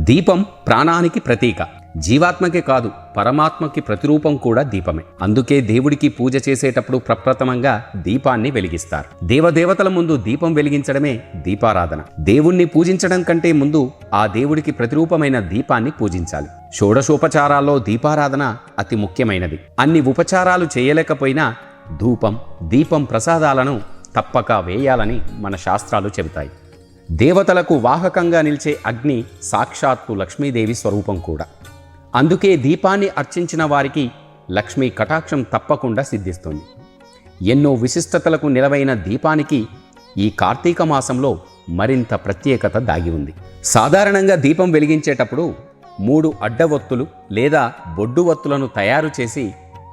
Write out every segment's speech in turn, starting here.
దీపం ప్రాణానికి ప్రతీక. జీవాత్మకే కాదు, పరమాత్మకి ప్రతిరూపం కూడా దీపమే. అందుకే దేవుడికి పూజ చేసేటప్పుడు ప్రప్రథమంగా దీపాన్ని వెలిగిస్తారు. దేవదేవతల ముందు దీపం వెలిగించడమే దీపారాధన. దేవుణ్ణి పూజించడం కంటే ముందు ఆ దేవుడికి ప్రతిరూపమైన దీపాన్ని పూజించాలి. షోడశోపచారాల్లో దీపారాధన అతి ముఖ్యమైనది. అన్ని ఉపచారాలు చేయలేకపోయినా ధూపం, దీపం ప్రసాదాలను తప్పక వేయాలని మన శాస్త్రాలు చెబుతాయి. దేవతలకు వాహకంగా నిలిచే అగ్ని సాక్షాత్తు లక్ష్మీదేవి స్వరూపం కూడా. అందుకే దీపాన్ని అర్చించిన వారికి లక్ష్మీ కటాక్షం తప్పకుండా సిద్ధిస్తుంది. ఎన్నో విశిష్టతలకు నిలవైన దీపానికి ఈ కార్తీక మాసంలో మరింత ప్రత్యేకత దాగి ఉంది. సాధారణంగా దీపం వెలిగించేటప్పుడు 3 అడ్డవొత్తులు లేదా బొడ్డు ఒత్తులను తయారు చేసి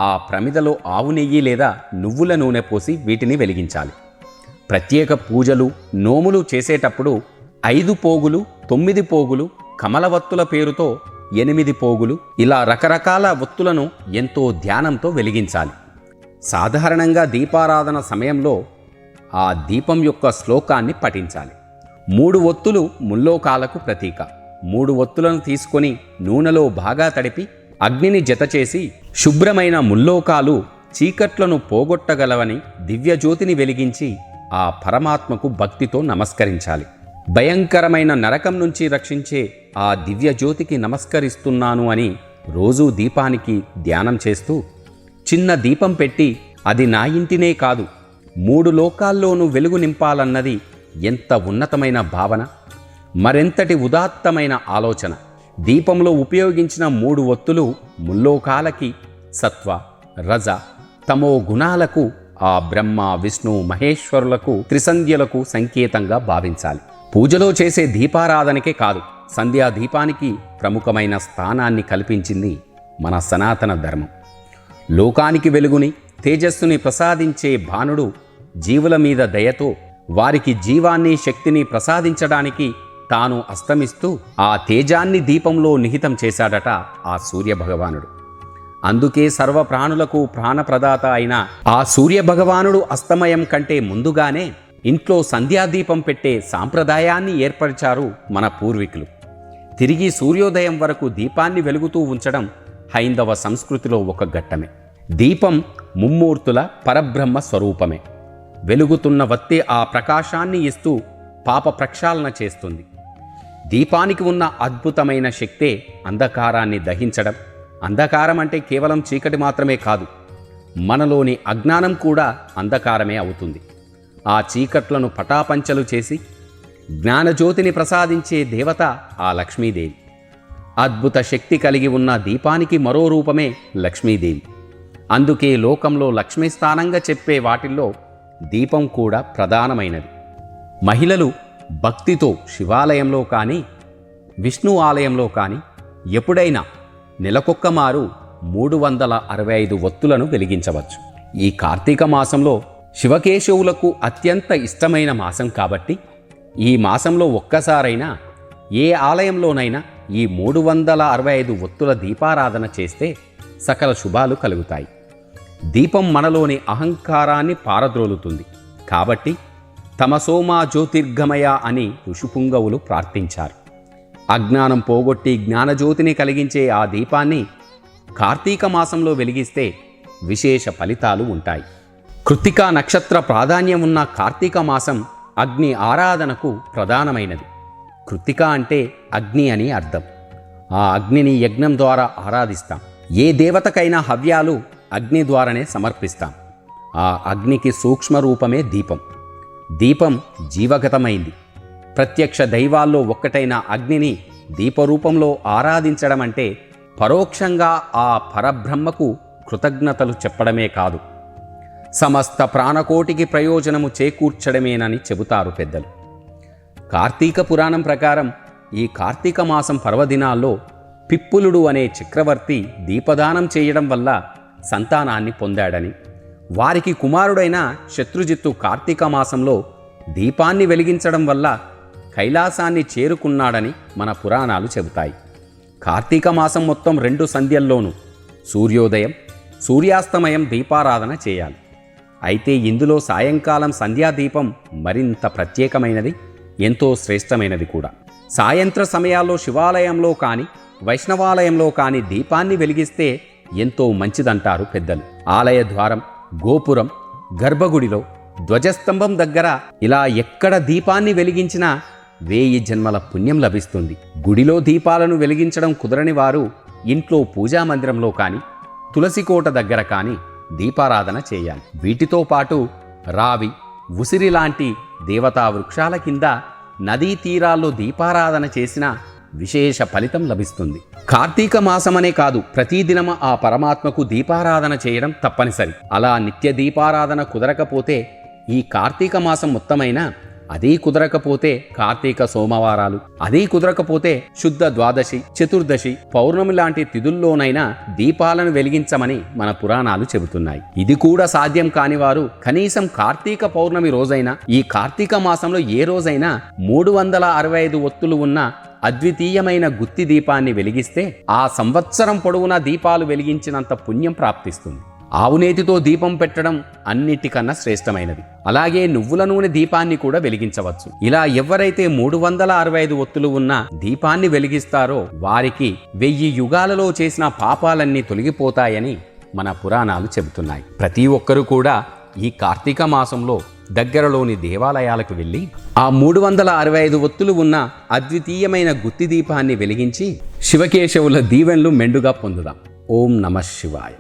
ఆ ప్రమిదలో ఆవు నెయ్యి లేదా నువ్వుల నూనె పోసి వీటిని వెలిగించాలి. ప్రత్యేక పూజలు, నోములు చేసేటప్పుడు 5 పోగులు, 9 పోగులు, కమలవత్తుల పేరుతో 8 పోగులు, ఇలా రకరకాల ఒత్తులను ఎంతో ధ్యానంతో వెలిగించాలి. సాధారణంగా దీపారాధన సమయంలో ఆ దీపం యొక్క శ్లోకాన్ని పఠించాలి. 3 ఒత్తులు ముల్లోకాలకు ప్రతీక. 3 ఒత్తులను తీసుకొని నూనెలో బాగా తడిపి అగ్నిని జతచేసి శుభ్రమైన ముల్లోకాలు చీకట్లను పోగొట్టగలవని దివ్యజ్యోతిని వెలిగించి ఆ పరమాత్మకు భక్తితో నమస్కరించాలి. భయంకరమైన నరకం నుంచి రక్షించే ఆ దివ్యజ్యోతికి నమస్కరిస్తున్నాను అని రోజూ దీపానికి ధ్యానం చేస్తూ చిన్న దీపం పెట్టి అది నా ఇంటినే కాదు 3 లోకాల్లోనూ వెలుగు నింపాలన్నది ఎంత ఉన్నతమైన భావన, మరెంతటి ఉదాత్తమైన ఆలోచన. దీపంలో ఉపయోగించిన 3 ఒత్తులు ముల్లోకాలకి సత్వ, రజ, తమో గుణాలకు, ఆ బ్రహ్మ, విష్ణు, మహేశ్వరులకు, త్రిసంధ్యలకు సంకేతంగా భావించాలి. పూజలో చేసే దీపారాధనకే కాదు, సంధ్యా దీపానికి ప్రముఖమైన స్థానాన్ని కల్పించింది మన సనాతన ధర్మం. లోకానికి వెలుగుని, తేజస్సుని ప్రసాదించే భానుడు జీవుల మీద దయతో వారికి జీవాన్ని, శక్తిని ప్రసాదించడానికి తాను అస్తమిస్తూ ఆ తేజాన్ని దీపంలో నిహితం చేశాడట ఆ సూర్యభగవానుడు. అందుకే సర్వప్రాణులకు ప్రాణప్రదాత అయిన ఆ సూర్యభగవానుడు అస్తమయం కంటే ముందుగానే ఇంట్లో సంధ్యాదీపం పెట్టే సాంప్రదాయాన్ని ఏర్పరిచారు మన పూర్వీకులు. తిరిగి సూర్యోదయం వరకు దీపాన్ని వెలుగుతూ ఉంచడం హైందవ సంస్కృతిలో ఒక ఘట్టమే. దీపం ముమ్మూర్తుల పరబ్రహ్మ స్వరూపమే. వెలుగుతున్న వత్తే ఆ ప్రకాశాన్ని ఇస్తూ పాప ప్రక్షాళన చేస్తుంది. దీపానికి ఉన్న అద్భుతమైన శక్తే అంధకారాన్ని దహించడం. అంధకారం అంటే కేవలం చీకటి మాత్రమే కాదు, మనలోని అజ్ఞానం కూడా అంధకారమే అవుతుంది. ఆ చీకట్లను పటాపంచలు చేసి జ్ఞానజ్యోతిని ప్రసాదించే దేవత ఆ లక్ష్మీదేవి. అద్భుత శక్తి కలిగి ఉన్న దీపానికి మరో రూపమే లక్ష్మీదేవి. అందుకే లోకంలో లక్ష్మీ స్థానంగా చెప్పే వాటిల్లో దీపం కూడా ప్రధానమైనది. మహిళలు భక్తితో శివాలయంలో కానీ, విష్ణు ఆలయంలో కానీ ఎప్పుడైనా నెలకొక్క మారు 365 ఒత్తులను వెలిగించవచ్చు. ఈ కార్తీక మాసంలో శివకేశవులకు అత్యంత ఇష్టమైన మాసం కాబట్టి ఈ మాసంలో ఒక్కసారైనా ఏ ఆలయంలోనైనా ఈ 365 ఒత్తుల దీపారాధన చేస్తే సకల శుభాలు కలుగుతాయి. దీపం మనలోని అహంకారాన్ని పారద్రోలుతుంది. కాబట్టి తమసోమా జ్యోతిర్గమయ అని ఋషిపుంగవులు ప్రార్థించారు. అజ్ఞానం పోగొట్టి జ్ఞానజ్యోతిని కలిగించే ఆ దీపాన్ని కార్తీక మాసంలో వెలిగిస్తే విశేష ఫలితాలు ఉంటాయి. కృత్తికా నక్షత్ర ప్రాధాన్యం ఉన్న కార్తీక మాసం అగ్ని ఆరాధనకు ప్రధానమైనది. కృత్తిక అంటే అగ్ని అని అర్థం. ఆ అగ్నిని యజ్ఞం ద్వారా ఆరాధిస్తాం. ఏ దేవతకైనా హవ్యాలు అగ్ని ద్వారానే సమర్పిస్తాం. ఆ అగ్నికి సూక్ష్మ రూపమే దీపం. దీపం జీవగతమైంది. ప్రత్యక్ష దైవాల్లో ఒక్కటైన అగ్నిని దీపరూపంలో ఆరాధించడం అంటే పరోక్షంగా ఆ పరబ్రహ్మకు కృతజ్ఞతలు చెప్పడమే కాదు, సమస్త ప్రాణకోటికి ప్రయోజనము చేకూర్చడమేనని చెబుతారు పెద్దలు. కార్తీక పురాణం ప్రకారం ఈ కార్తీక మాసం పర్వదినాల్లో పిప్పులుడు అనే చక్రవర్తి దీపదానం చేయడం వల్ల సంతానాన్ని పొందాడని, వారికి కుమారుడైన శత్రుజిత్తు కార్తీక మాసంలో దీపాన్ని వెలిగించడం వల్ల కైలాసాన్ని చేరుకున్నాడని మన పురాణాలు చెబుతాయి. కార్తీక మాసం మొత్తం 2 సంధ్యల్లోనూ సూర్యోదయం, సూర్యాస్తమయం దీపారాధన చేయాలి. అయితే ఇందులో సాయంకాలం సంధ్యాదీపం మరింత ప్రత్యేకమైనది, ఎంతో శ్రేష్టమైనది కూడా. సాయంత్ర సమయాల్లో శివాలయంలో కానీ వైష్ణవాలయంలో కానీ దీపాన్ని వెలిగిస్తే ఎంతో మంచిదంటారు పెద్దలు. ఆలయ ద్వారం, గోపురం, గర్భగుడిలో, ధ్వజస్తంభం దగ్గర ఇలా ఎక్కడ దీపాన్ని వెలిగించినా 1000 జన్మల పుణ్యం లభిస్తుంది. గుడిలో దీపాలను వెలిగించడం కుదరని వారు ఇంట్లో పూజా మందిరంలో కానీ తులసికోట దగ్గర కానీ దీపారాధన చేయాలి. వీటితో పాటు రావి, ఉసిరి లాంటి దేవతా వృక్షాల కింద నదీ తీరాల్లో దీపారాధన చేసినా విశేష ఫలితం లభిస్తుంది. కార్తీక మాసమనే కాదు, ప్రతిదినము ఆ పరమాత్మకు దీపారాధన చేయడం తప్పనిసరి. అలా నిత్య దీపారాధన కుదరకపోతే ఈ కార్తీక మాసం మొత్తమైనా, అదీ కుదరకపోతే కార్తీక సోమవారాలు, అదీ కుదరకపోతే శుద్ధ ద్వాదశి, చతుర్దశి, పౌర్ణమి లాంటి తిథుల్లోనైనా దీపాలను వెలిగించమని మన పురాణాలు చెబుతున్నాయి. ఇది కూడా సాధ్యం కాని వారు కనీసం కార్తీక పౌర్ణమి రోజైనా, ఈ కార్తీక మాసంలో ఏ రోజైనా 365 ఒత్తులు ఉన్న అద్వితీయమైన గుత్తి దీపాన్ని వెలిగిస్తే ఆ సంవత్సరం పొడవునా దీపాలు వెలిగించినంత పుణ్యం ప్రాప్తిస్తుంది. ఆవునేతితో దీపం పెట్టడం అన్నిటికన్నా శ్రేష్టమైనది. అలాగే నువ్వుల నూనె దీపాన్ని కూడా వెలిగించవచ్చు. ఇలా ఎవరైతే 365 ఒత్తులు ఉన్న దీపాన్ని వెలిగిస్తారో వారికి 1000 యుగాలలో చేసిన పాపాలన్నీ తొలగిపోతాయని మన పురాణాలు చెబుతున్నాయి. ప్రతి ఒక్కరూ కూడా ఈ కార్తీక మాసంలో దగ్గరలోని దేవాలయాలకు వెళ్ళి ఆ 365 ఒత్తులు ఉన్న అద్వితీయమైన గుత్తి దీపాన్ని వెలిగించి శివకేశవుల దీవెనలు మెండుగా పొందుదాం. ఓం నమః శివాయ.